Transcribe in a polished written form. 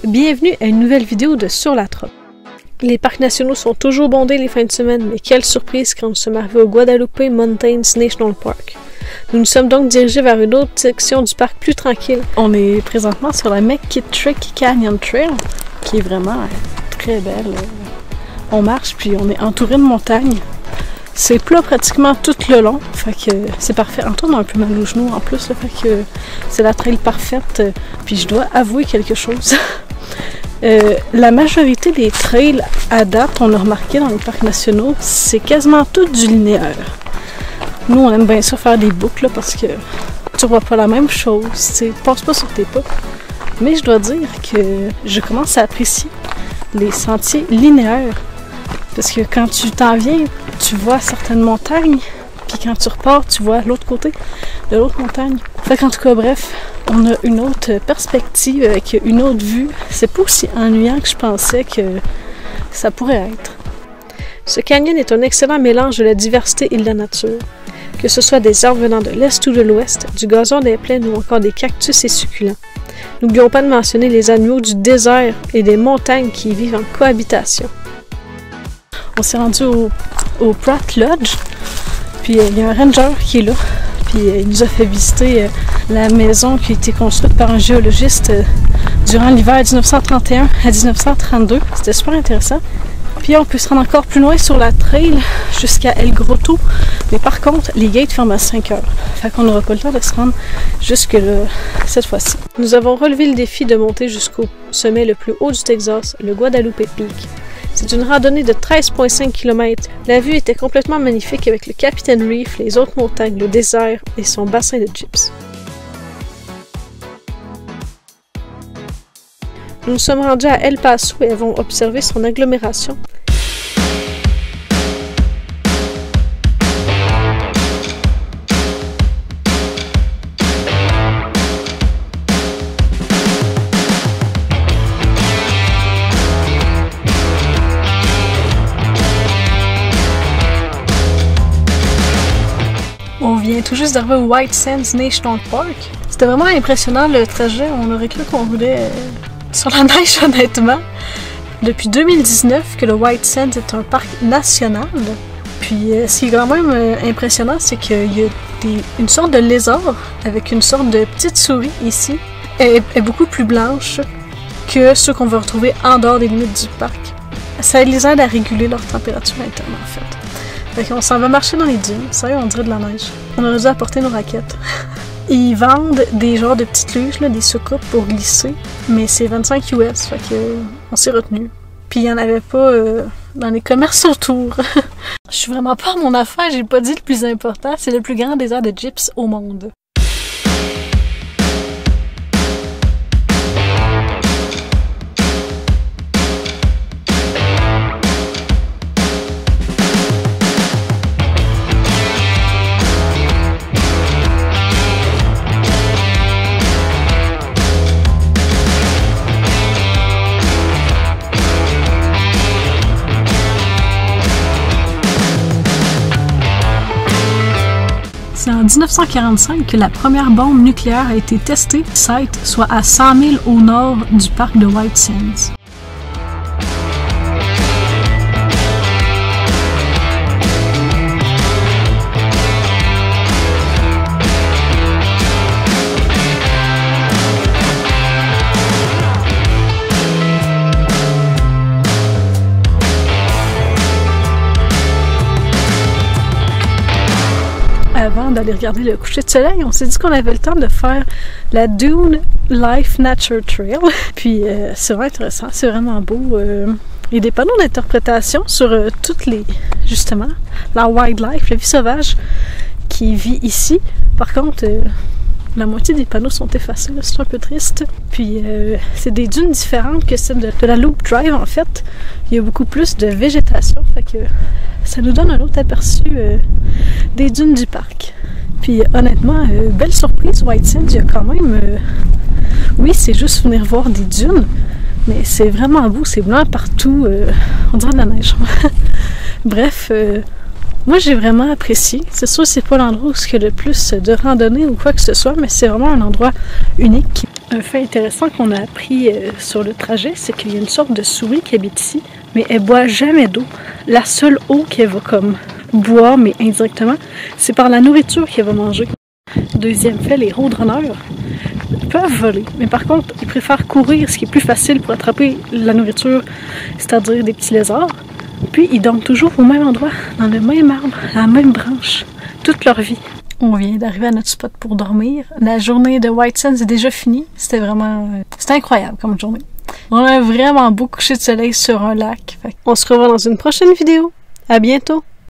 Bienvenue à une nouvelle vidéo de Sur la Trop. Les parcs nationaux sont toujours bondés les fins de semaine, mais quelle surprise quand nous sommes arrivés au Guadalupe Mountains National Park. Nous nous sommes donc dirigés vers une autre section du parc plus tranquille. On est présentement sur la McKittrick Canyon Trail, qui est vraiment très belle. On marche, puis on est entouré de montagnes. C'est plat pratiquement tout le long, fait que c'est parfait. Antoine a un peu mal aux genoux en plus, là, fait que c'est la trail parfaite. Puis je dois avouer quelque chose. La majorité des trails à date, on a remarqué dans les parcs nationaux, c'est quasiment tout du linéaire. Nous, on aime bien ça faire des boucles là, parce que tu vois pas la même chose, tu passes pas sur tes pas. Mais je dois dire que je commence à apprécier les sentiers linéaires. Parce que quand tu t'en viens, tu vois certaines montagnes, puis quand tu repars, tu vois l'autre côté de l'autre montagne. Fait qu'en tout cas, bref, on a une autre perspective avec une autre vue. C'est pas aussi ennuyant que je pensais que ça pourrait être. Ce canyon est un excellent mélange de la diversité et de la nature. Que ce soit des arbres venant de l'est ou de l'ouest, du gazon des plaines ou encore des cactus et succulents. N'oublions pas de mentionner les animaux du désert et des montagnes qui y vivent en cohabitation. On s'est rendu au Pratt Lodge, puis il y a un ranger qui est là, puis il nous a fait visiter la maison qui a été construite par un géologiste durant l'hiver 1931 à 1932. C'était super intéressant. Puis on peut se rendre encore plus loin sur la trail jusqu'à El Grotto, mais par contre, les gates ferment à 5 heures. Fait qu'on n'aura pas le temps de se rendre jusque là cette fois-ci. Nous avons relevé le défi de monter jusqu'au sommet le plus haut du Texas, le Guadalupe Peak. C'est une randonnée de 13,5 km. La vue était complètement magnifique avec le Captain Reef, les autres montagnes, le désert et son bassin de gyps. Nous nous sommes rendus à El Paso et avons observé son agglomération. On vient tout juste d'arriver au White Sands National Park. C'était vraiment impressionnant le trajet. On aurait cru qu'on roulait sur la neige, honnêtement. Depuis 2019 que le White Sands est un parc national. Puis ce qui est quand même impressionnant, c'est qu'il y a une sorte de lézard avec une sorte de petite souris ici. Elle est beaucoup plus blanche que ceux qu'on va retrouver en dehors des limites du parc. Ça les aide à réguler leur température interne, en fait. Fait qu'on s'en va marcher dans les dunes. Sérieux, on dirait de la neige. On aurait dû apporter nos raquettes. Ils vendent des genres de petites luges, là, des soucoupes pour glisser, mais c'est 25 US, fait que on s'est retenu. Puis il n'y en avait pas dans les commerces autour. Je suis vraiment pas à mon affaire, j'ai pas dit le plus important, c'est le plus grand désert de gyps au monde. C'est en 1945 que la première bombe nucléaire a été testée, site, soit à 100 000 au nord du parc de White Sands. Avant d'aller regarder le coucher de soleil, on s'est dit qu'on avait le temps de faire la Dune Life Nature Trail. Puis c'est vraiment intéressant, c'est vraiment beau. Il y a des panneaux d'interprétation sur toutes les, justement, la wildlife, la vie sauvage qui vit ici. Par contre, la moitié des panneaux sont effacés, c'est un peu triste. Puis c'est des dunes différentes que celles de la Loop Drive en fait. Il y a beaucoup plus de végétation, fait que ça nous donne un autre aperçu des dunes du parc. Puis honnêtement, belle surprise, White Sands, il y a quand même... oui, c'est juste venir voir des dunes, mais c'est vraiment beau, c'est blanc partout, on dirait de la neige. Bref, Moi, j'ai vraiment apprécié. C'est sûr que c'est pas l'endroit où il y a le plus de randonnée ou quoi que ce soit, mais c'est vraiment un endroit unique. Un fait intéressant qu'on a appris sur le trajet, c'est qu'il y a une sorte de souris qui habite ici, mais elle boit jamais d'eau. La seule eau qu'elle va comme boire, mais indirectement, c'est par la nourriture qu'elle va manger. Deuxième fait, les roadrunners peuvent voler, mais par contre, ils préfèrent courir, ce qui est plus facile pour attraper la nourriture, c'est-à-dire des petits lézards. Puis ils dorment toujours au même endroit, dans le même arbre, la même branche, toute leur vie. On vient d'arriver à notre spot pour dormir. La journée de White Sands est déjà finie. C'était vraiment... c'était incroyable comme journée. On a vraiment beau coucher de soleil sur un lac. On se revoit dans une prochaine vidéo. À bientôt!